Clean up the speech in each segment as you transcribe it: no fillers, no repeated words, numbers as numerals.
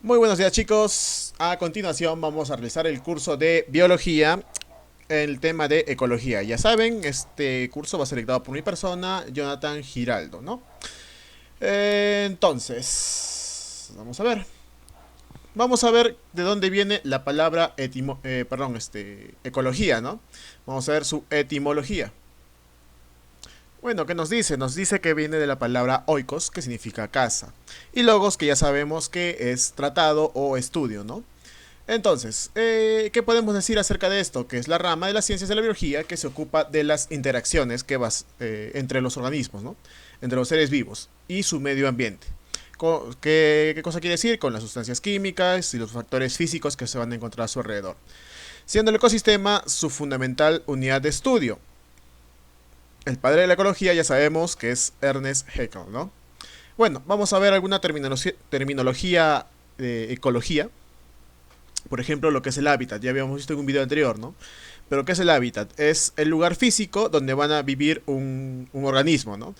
Muy buenos días, chicos. A continuación vamos a realizar el curso de biología, el tema de ecología. Ya saben, este curso va a ser dictado por mi persona, Jonathan Giraldo, ¿no? Entonces, vamos a ver de dónde viene la palabra ecología, ¿no? Vamos a ver su etimología. Bueno, ¿qué nos dice? Nos dice que viene de la palabra oikos, que significa casa, y logos, que ya sabemos que es tratado o estudio, ¿no? Entonces, ¿qué podemos decir acerca de esto? Que es la rama de las ciencias de la biología que se ocupa de las interacciones entre los organismos, ¿no? Entre los seres vivos y su medio ambiente. ¿Qué cosa quiere decir? Con las sustancias químicas y los factores físicos que se van a encontrar a su alrededor. Siendo el ecosistema su fundamental unidad de estudio. El padre de la ecología ya sabemos que es Ernest Haeckel, ¿no? Bueno, vamos a ver alguna terminología de ecología. Por ejemplo, lo que es el hábitat, ya habíamos visto en un video anterior, ¿no? Pero ¿qué es el hábitat? Es el lugar físico donde van a vivir un organismo, ¿no?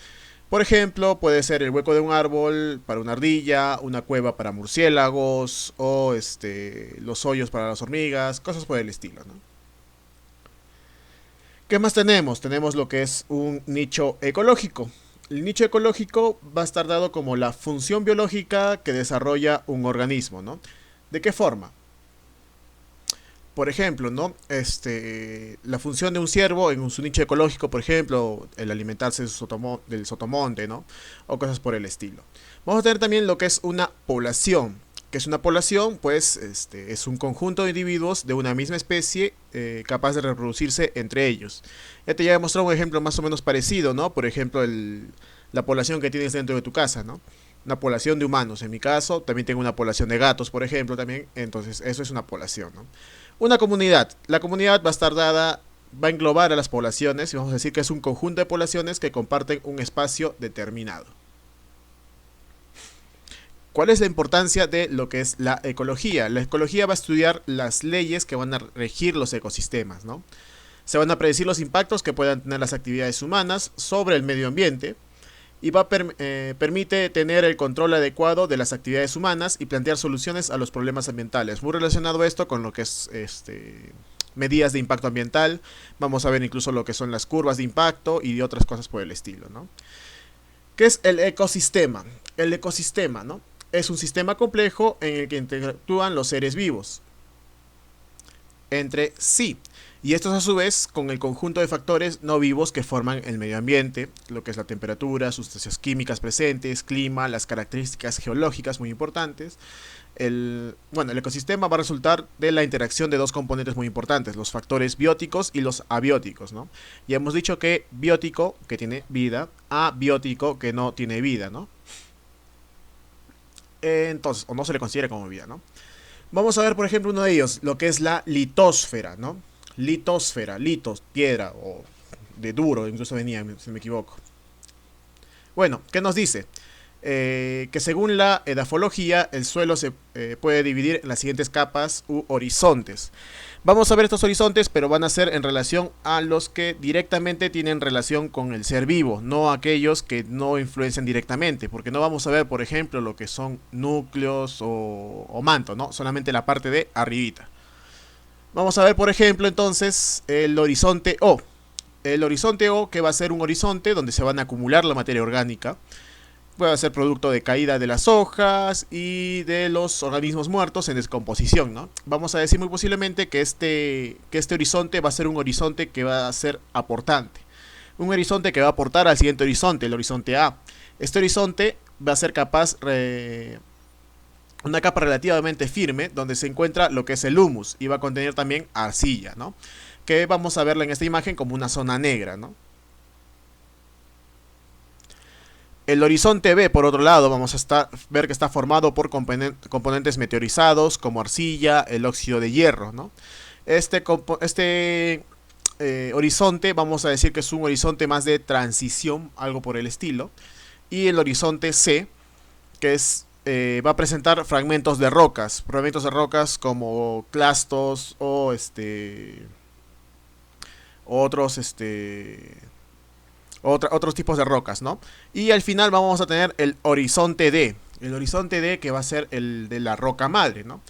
Por ejemplo, puede ser el hueco de un árbol para una ardilla, una cueva para murciélagos, o los hoyos para las hormigas, cosas por el estilo, ¿no? ¿Qué más tenemos? Tenemos lo que es un nicho ecológico. El nicho ecológico va a estar dado como la función biológica que desarrolla un organismo, ¿no? ¿De qué forma? Por ejemplo, ¿no? La función de un ciervo en su nicho ecológico, por ejemplo, el alimentarse del sotomonte, ¿no? O cosas por el estilo. Vamos a tener también lo que es una población. Que es una población? Pues es un conjunto de individuos de una misma especie capaz de reproducirse entre ellos. Ya te he mostrado un ejemplo más o menos parecido, ¿no? Por ejemplo, la población que tienes dentro de tu casa, ¿no? Una población de humanos, en mi caso, también tengo una población de gatos, por ejemplo, también. Entonces, eso es una población, ¿no? Una comunidad. La comunidad va a estar dada, va a englobar a las poblaciones y vamos a decir que es un conjunto de poblaciones que comparten un espacio determinado. ¿Cuál es la importancia de lo que es la ecología? La ecología va a estudiar las leyes que van a regir los ecosistemas, ¿no? Se van a predecir los impactos que puedan tener las actividades humanas sobre el medio ambiente y permite tener el control adecuado de las actividades humanas y plantear soluciones a los problemas ambientales. Muy relacionado esto con lo que es medidas de impacto ambiental. Vamos a ver incluso lo que son las curvas de impacto y otras cosas por el estilo, ¿no? ¿Qué es el ecosistema? El ecosistema, ¿no? Es un sistema complejo en el que interactúan los seres vivos entre sí. Y estos a su vez con el conjunto de factores no vivos que forman el medio ambiente, lo que es la temperatura, sustancias químicas presentes, clima, las características geológicas muy importantes. El ecosistema va a resultar de la interacción de dos componentes muy importantes, los factores bióticos y los abióticos, ¿no? Ya hemos dicho que biótico, que tiene vida, abiótico, que no tiene vida, ¿no? Entonces, o no se le considera como vida, ¿no? Vamos a ver, por ejemplo, uno de ellos, lo que es la litosfera, ¿no? Litosfera, litos, piedra, o de duro, incluso venía, si me equivoco. Bueno, ¿qué nos dice? Que según la edafología, el suelo se puede dividir en las siguientes capas u horizontes. Vamos a ver estos horizontes, pero van a ser en relación a los que directamente tienen relación con el ser vivo, no aquellos que no influencian directamente, porque no vamos a ver, por ejemplo, lo que son núcleos o manto, ¿no? Solamente la parte de arribita. Vamos a ver, por ejemplo, entonces, el horizonte O. El horizonte O, que va a ser un horizonte donde se van a acumular la materia orgánica, puede ser producto de caída de las hojas y de los organismos muertos en descomposición, ¿no? Vamos a decir muy posiblemente que este horizonte va a ser un horizonte que va a ser aportante. Un horizonte que va a aportar al siguiente horizonte, el horizonte A. Este horizonte va a ser una capa relativamente firme donde se encuentra lo que es el humus y va a contener también arcilla, ¿no? Que vamos a verla en esta imagen como una zona negra, ¿no? El horizonte B, por otro lado, vamos a ver que está formado por componentes meteorizados como arcilla, el óxido de hierro, ¿no? Este horizonte, vamos a decir que es un horizonte más de transición, algo por el estilo. Y el horizonte C, que va a presentar fragmentos de rocas como clastos o otros otros tipos de rocas, ¿no? Y al final vamos a tener el horizonte D. El horizonte D, que va a ser el de la roca madre, ¿no?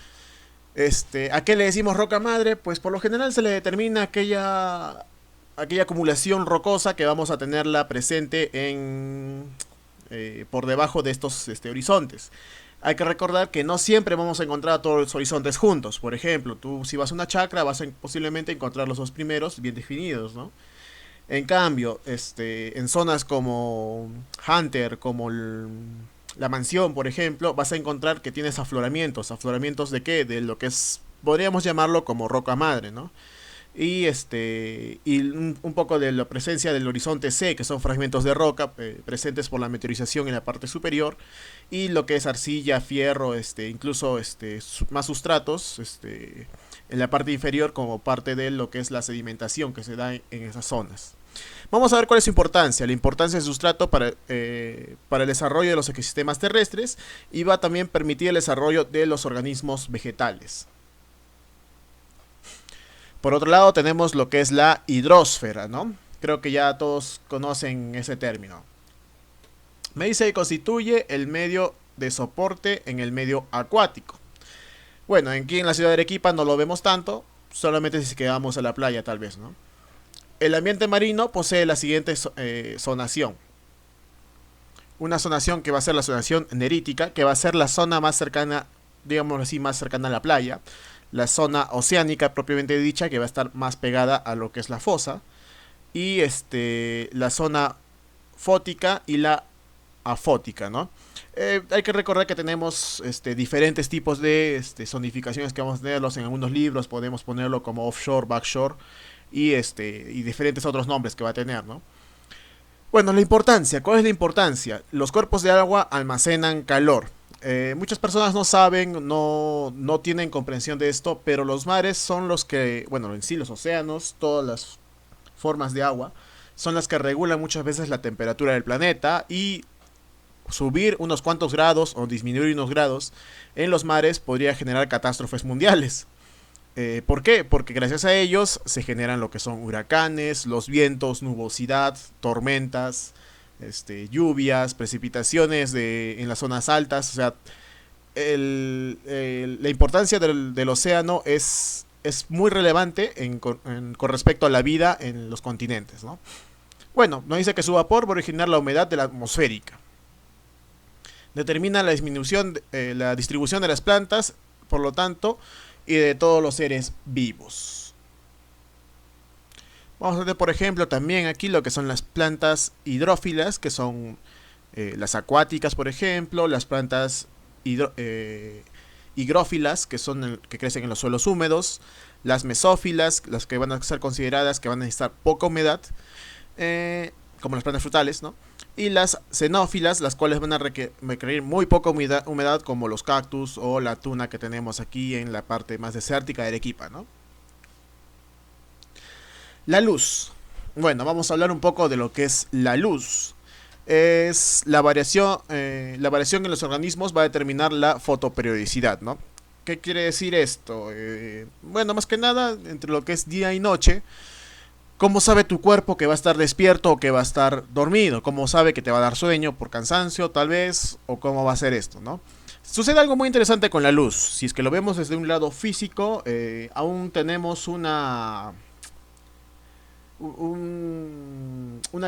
¿A qué le decimos roca madre? Pues por lo general se le determina aquella acumulación rocosa que vamos a tenerla presente por debajo de estos horizontes. Hay que recordar que no siempre vamos a encontrar todos los horizontes juntos. Por ejemplo, tú si vas a una chacra vas a posiblemente encontrar los dos primeros bien definidos, ¿no? En cambio, en zonas como Hunter, como la mansión, por ejemplo, vas a encontrar que tienes afloramientos. ¿Afloramientos de qué? De lo que es, podríamos llamarlo como roca madre, ¿no? Y un poco de la presencia del horizonte C, que son fragmentos de roca presentes por la meteorización en la parte superior, y lo que es arcilla, fierro, incluso más sustratos, en la parte inferior como parte de lo que es la sedimentación que se da en esas zonas. Vamos a ver cuál es su importancia. La importancia del sustrato para el desarrollo de los ecosistemas terrestres y va a también permitir el desarrollo de los organismos vegetales. Por otro lado tenemos lo que es la hidrosfera, ¿no? Creo que ya todos conocen ese término. Me dice que constituye el medio de soporte en el medio acuático. Bueno, aquí en la ciudad de Arequipa no lo vemos tanto, solamente si quedamos a la playa tal vez, ¿no? El ambiente marino posee la siguiente zonación. Una zonación que va a ser la zonación nerítica, que va a ser la zona más cercana, digamos así, más cercana a la playa. La zona oceánica propiamente dicha, que va a estar más pegada a lo que es la fosa. Y la zona fótica y la afótica, ¿no? Hay que recordar que tenemos diferentes tipos de zonificaciones que vamos a tenerlos en algunos libros. Podemos ponerlo como offshore, backshore y diferentes otros nombres que va a tener, ¿no? Bueno, la importancia. ¿Cuál es la importancia? Los cuerpos de agua almacenan calor. Muchas personas no saben, no tienen comprensión de esto, pero los mares son los que, bueno, en sí los océanos, todas las formas de agua, son las que regulan muchas veces la temperatura del planeta y subir unos cuantos grados o disminuir unos grados en los mares podría generar catástrofes mundiales. ¿Por qué? Porque gracias a ellos se generan lo que son huracanes, los vientos, nubosidad, tormentas, lluvias, precipitaciones en las zonas altas. O sea, la importancia del océano es muy relevante con respecto a la vida en los continentes, ¿no? Bueno, nos dice que su vapor va a originar la humedad de la atmosférica. Determina la disminución, la distribución de las plantas, por lo tanto, y de todos los seres vivos. Vamos a ver, por ejemplo, también aquí lo que son las plantas hidrófilas, que son las acuáticas, por ejemplo, las plantas higrófilas, que son que crecen en los suelos húmedos, las mesófilas, las que van a ser consideradas que van a necesitar poca humedad, como las plantas frutales, ¿no? Y las xenófilas, las cuales van a requerir muy poca humedad, como los cactus o la tuna que tenemos aquí en la parte más desértica de Arequipa, ¿no? La luz. Bueno, vamos a hablar un poco de lo que es la luz. Es la variación en los organismos va a determinar la fotoperiodicidad, ¿no? ¿Qué quiere decir esto? Bueno, más que nada, entre lo que es día y noche, ¿cómo sabe tu cuerpo que va a estar despierto o que va a estar dormido? ¿Cómo sabe que te va a dar sueño por cansancio tal vez? ¿O cómo va a ser esto, no? Sucede algo muy interesante con la luz. Si es que lo vemos desde un lado físico, aún tenemos una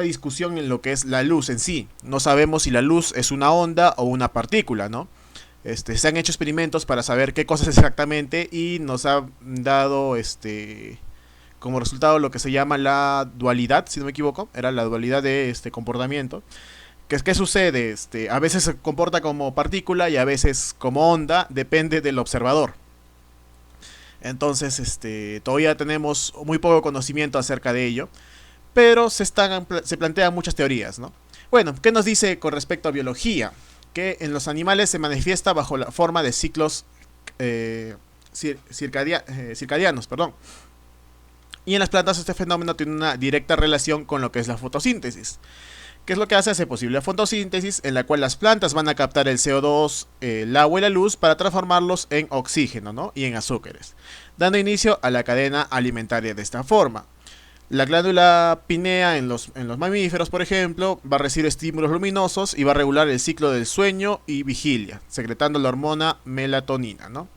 discusión en lo que es la luz en sí. No sabemos si la luz es una onda o una partícula, ¿no? Se han hecho experimentos para saber qué cosa es exactamente y nos ha dado como resultado lo que se llama la dualidad, si no me equivoco, era la dualidad de este comportamiento. ¿Qué sucede? A veces se comporta como partícula y a veces como onda, depende del observador. Entonces, todavía tenemos muy poco conocimiento acerca de ello, pero se plantean muchas teorías, ¿no? Bueno, ¿qué nos dice con respecto a biología? Que en los animales se manifiesta bajo la forma de ciclos circadianos, perdón. Y en las plantas este fenómeno tiene una directa relación con lo que es la fotosíntesis. ¿Qué es lo que hace? Hace posible la fotosíntesis, en la cual las plantas van a captar el CO2, el agua y la luz para transformarlos en oxígeno, ¿no? Y en azúcares, dando inicio a la cadena alimentaria de esta forma. La glándula pinea en los mamíferos, por ejemplo, va a recibir estímulos luminosos y va a regular el ciclo del sueño y vigilia, secretando la hormona melatonina, ¿no?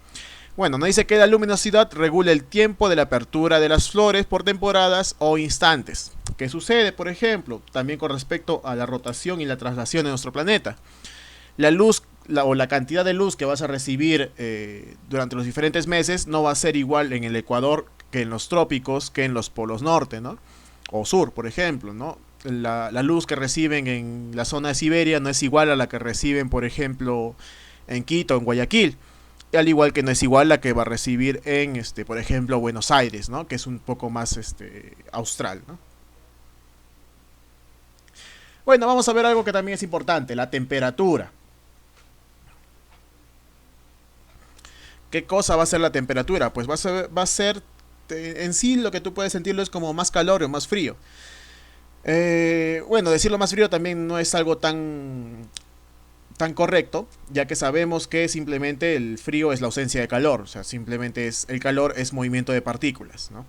Bueno, nos dice que la luminosidad regula el tiempo de la apertura de las flores por temporadas o instantes. ¿Qué sucede, por ejemplo, también con respecto a la rotación y la traslación de nuestro planeta? La luz o la cantidad de luz que vas a recibir durante los diferentes meses no va a ser igual en el Ecuador que en los trópicos, que en los polos norte, ¿no? O sur, por ejemplo, ¿no? La luz que reciben en la zona de Siberia no es igual a la que reciben, por ejemplo, en Quito, en Guayaquil. Al igual que no es igual la que va a recibir en, por ejemplo, Buenos Aires, ¿no? Que es un poco más austral, ¿no? Bueno, vamos a ver algo que también es importante, la temperatura. ¿Qué cosa va a ser la temperatura? Pues va a ser en sí lo que tú puedes sentirlo es como más calor o más frío. Bueno, decirlo más frío también no es algo tan correcto, ya que sabemos que simplemente el frío es la ausencia de calor, o sea, simplemente es el calor es movimiento de partículas, ¿no?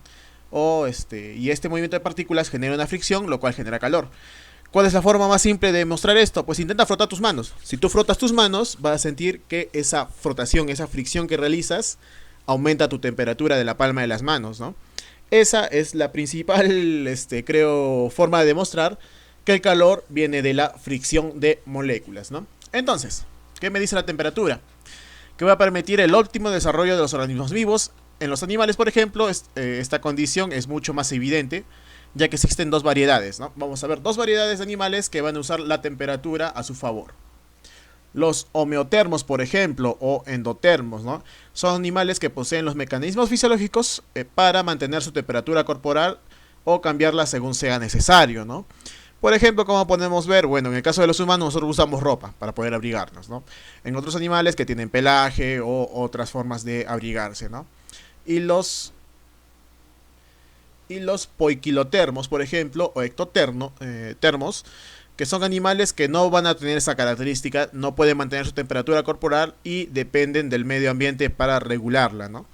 Y este movimiento de partículas genera una fricción, lo cual genera calor. ¿Cuál es la forma más simple de demostrar esto? Pues intenta frotar tus manos. Si tú frotas tus manos, vas a sentir que esa frotación, esa fricción que realizas, aumenta tu temperatura de la palma de las manos, ¿no? Esa es la principal, creo, forma de demostrar que el calor viene de la fricción de moléculas, ¿no? Entonces, ¿qué me dice la temperatura? Que va a permitir el óptimo desarrollo de los organismos vivos. En los animales, por ejemplo, esta condición es mucho más evidente, ya que existen dos variedades, ¿no? Vamos a ver dos variedades de animales que van a usar la temperatura a su favor. Los homeotermos, por ejemplo, o endotermos, ¿no? Son animales que poseen los mecanismos fisiológicos para mantener su temperatura corporal o cambiarla según sea necesario, ¿no? Por ejemplo, como podemos ver, bueno, en el caso de los humanos nosotros usamos ropa para poder abrigarnos, ¿no? En otros animales que tienen pelaje o otras formas de abrigarse, ¿no? Y los poiquilotermos, por ejemplo, o ectotermos, que son animales que no van a tener esa característica, no pueden mantener su temperatura corporal y dependen del medio ambiente para regularla, ¿no?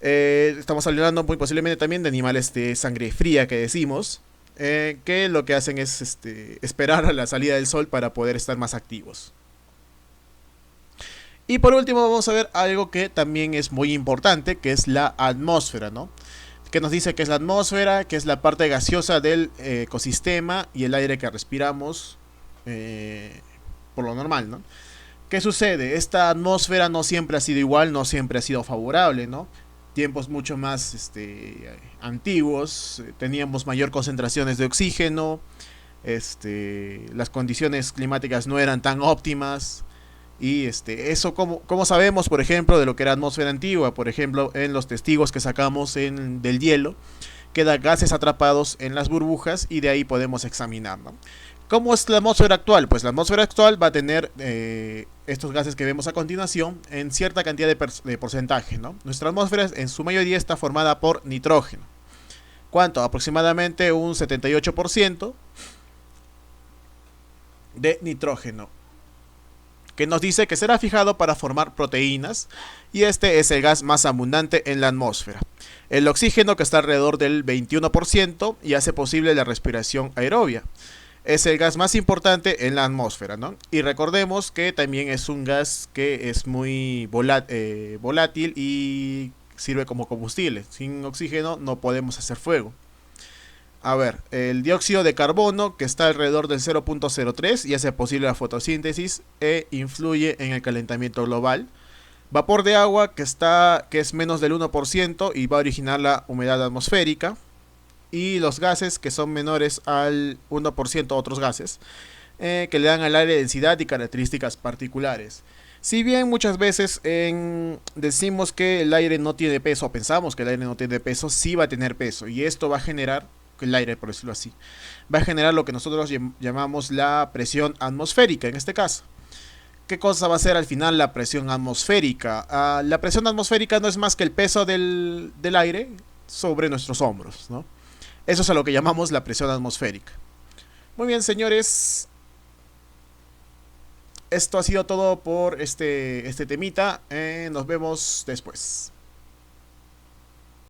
Estamos hablando muy posiblemente también de animales de sangre fría que decimos, que lo que hacen es esperar a la salida del sol para poder estar más activos. Y por último vamos a ver algo que también es muy importante, que es la atmósfera, ¿no? Que nos dice que es la atmósfera, que es la parte gaseosa del ecosistema y el aire que respiramos por lo normal, ¿no? ¿Qué sucede? Esta atmósfera no siempre ha sido igual, no siempre ha sido favorable, ¿no? Tiempos mucho más antiguos, teníamos mayor concentraciones de oxígeno, las condiciones climáticas no eran tan óptimas. Y eso, ¿cómo sabemos, por ejemplo, de lo que era atmósfera antigua? Por ejemplo, en los testigos que sacamos del hielo, quedan gases atrapados en las burbujas y de ahí podemos examinar, ¿no? ¿Cómo es la atmósfera actual? Pues la atmósfera actual va a tener estos gases que vemos a continuación en cierta cantidad de porcentaje, ¿no? Nuestra atmósfera en su mayoría está formada por nitrógeno. ¿Cuánto? Aproximadamente un 78% de nitrógeno, que nos dice que será fijado para formar proteínas, y este es el gas más abundante en la atmósfera. El oxígeno, que está alrededor del 21% y hace posible la respiración aerobia, es el gas más importante en la atmósfera, ¿no? Y recordemos que también es un gas que es muy volátil y sirve como combustible. Sin oxígeno no podemos hacer fuego. A ver, el dióxido de carbono, que está alrededor del 0.03 y hace posible la fotosíntesis e influye en el calentamiento global. Vapor de agua, que es menos del 1% y va a originar la humedad atmosférica. Y los gases, que son menores al 1%, otros gases, que le dan al aire densidad y características particulares. Si bien muchas veces decimos que el aire no tiene peso, o pensamos que el aire no tiene peso, sí va a tener peso. Y esto va a generar, el aire por decirlo así, va a generar lo que nosotros llamamos la presión atmosférica en este caso. ¿Qué cosa va a ser al final la presión atmosférica? La presión atmosférica no es más que el peso del aire sobre nuestros hombros, ¿no? Eso es a lo que llamamos la presión atmosférica. Muy bien, señores. Esto ha sido todo por este temita. Nos vemos después.